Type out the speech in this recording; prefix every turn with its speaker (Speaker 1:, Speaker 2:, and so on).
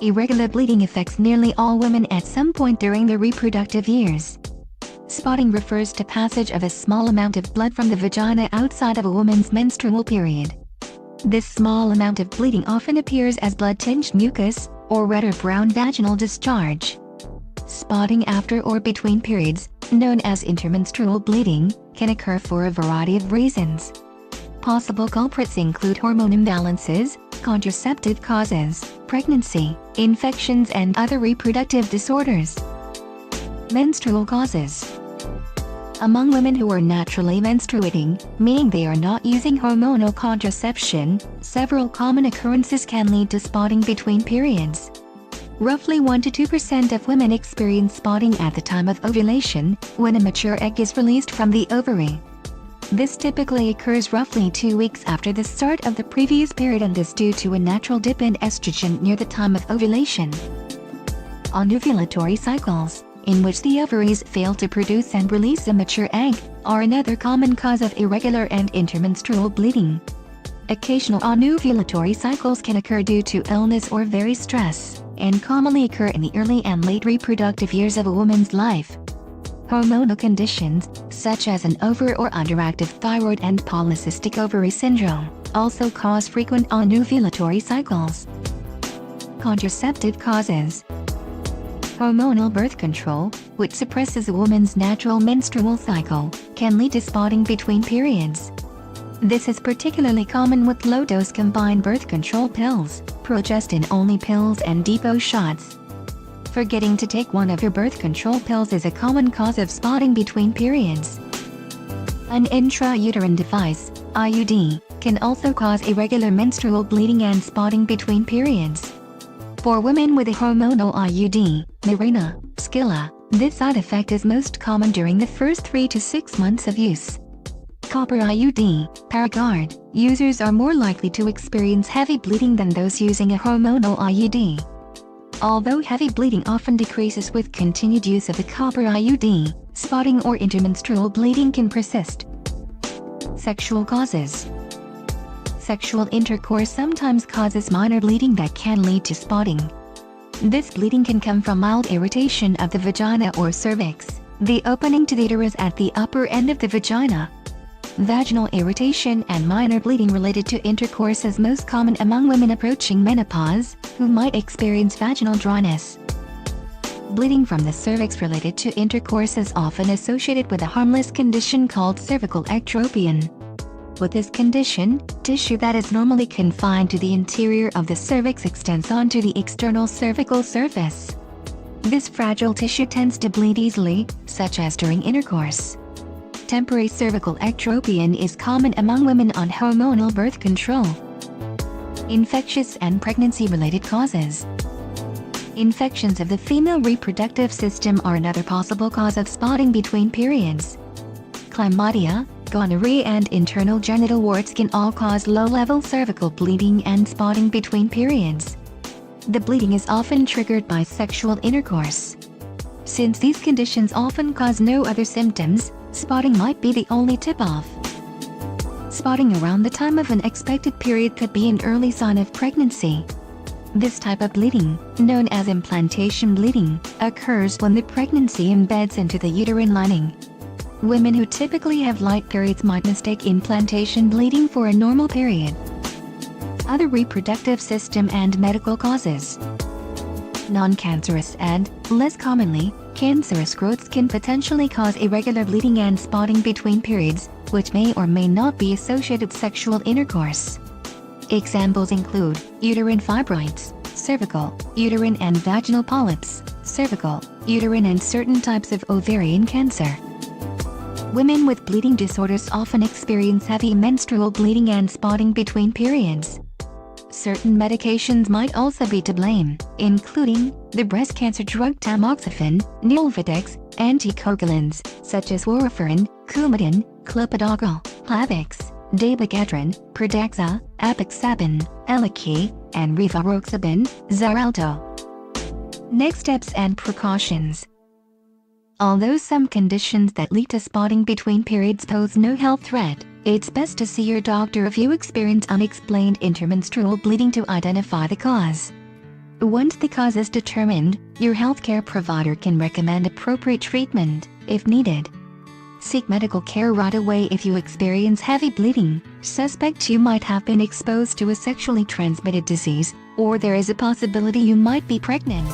Speaker 1: Irregular bleeding affects nearly all women at some point during their reproductive years. Spotting refers to passage of a small amount of blood from the vagina outside of a woman's menstrual period. This small amount of bleeding often appears as blood-tinged mucus, or red or brown vaginal discharge. Spotting after or between periods, known as intermenstrual bleeding, can occur for a variety of reasons. Possible culprits include hormone imbalances, contraceptive causes, pregnancy, infections and other reproductive disorders. Menstrual causes. Among women who are naturally menstruating, meaning they are not using hormonal contraception, several common occurrences can lead to spotting between periods. Roughly 1 to 2% of women experience spotting at the time of ovulation, when a mature egg is released from the ovary. This typically occurs roughly 2 weeks after the start of the previous period and is due to a natural dip in estrogen near the time of ovulation. Anovulatory cycles, in which the ovaries fail to produce and release a mature egg, are another common cause of irregular and intermenstrual bleeding. Occasional anovulatory cycles can occur due to illness or very stress, and commonly occur in the early and late reproductive years of a woman's life. Hormonal conditions, such as an over- or underactive thyroid and polycystic ovary syndrome, also cause frequent anovulatory cycles. Contraceptive causes. Hormonal birth control, which suppresses a woman's natural menstrual cycle, can lead to spotting between periods. This is particularly common with low-dose combined birth control pills, progestin-only pills and depot shots. Forgetting to take one of your birth control pills is a common cause of spotting between periods. An intrauterine device, IUD, can also cause irregular menstrual bleeding and spotting between periods. For women with a hormonal IUD, Mirena, Skilla, this side effect is most common during the first 3 to 6 months of use. Copper IUD, Paragard, users are more likely to experience heavy bleeding than those using a hormonal IUD. Although heavy bleeding often decreases with continued use of the copper IUD, spotting or intermenstrual bleeding can persist. Sexual causes. Sexual intercourse sometimes causes minor bleeding that can lead to spotting. This bleeding can come from mild irritation of the vagina or cervix, the opening to the uterus at the upper end of the vagina. Vaginal irritation and minor bleeding related to intercourse is most common among women approaching menopause, who might experience vaginal dryness. Bleeding from the cervix related to intercourse is often associated with a harmless condition called cervical ectropion. With this condition, tissue that is normally confined to the interior of the cervix extends onto the external cervical surface. This fragile tissue tends to bleed easily, such as during intercourse. Temporary cervical ectropion is common among women on hormonal birth control. Infectious and pregnancy-related causes. Infections of the female reproductive system are another possible cause of spotting between periods. Chlamydia, gonorrhea and internal genital warts can all cause low-level cervical bleeding and spotting between periods. The bleeding is often triggered by sexual intercourse. Since these conditions often cause no other symptoms, spotting might be the only tip-off. Spotting around the time of an expected period could be an early sign of pregnancy. This type of bleeding, known as implantation bleeding, occurs when the pregnancy embeds into the uterine lining. Women who typically have light periods might mistake implantation bleeding for a normal period. Other reproductive system and medical causes. Non-cancerous and, less commonly, cancerous growths can potentially cause irregular bleeding and spotting between periods, which may or may not be associated with sexual intercourse. Examples include uterine fibroids, cervical, uterine and vaginal polyps, cervical, uterine and certain types of ovarian cancer. Women with bleeding disorders often experience heavy menstrual bleeding and spotting between periods. Certain medications might also be to blame, including the breast cancer drug tamoxifen, Nolvadex, anticoagulants, such as warfarin, Coumadin, clopidogrel, Plavix, dabigatran, Pradaxa, apixaban, Eliki, and rivaroxaban, Xarelto. Next steps and precautions. Although some conditions that lead to spotting between periods pose no health threat, it's best to see your doctor if you experience unexplained intermenstrual bleeding to identify the cause. Once the cause is determined, your healthcare provider can recommend appropriate treatment, if needed. Seek medical care right away if you experience heavy bleeding, suspect you might have been exposed to a sexually transmitted disease, or there is a possibility you might be pregnant.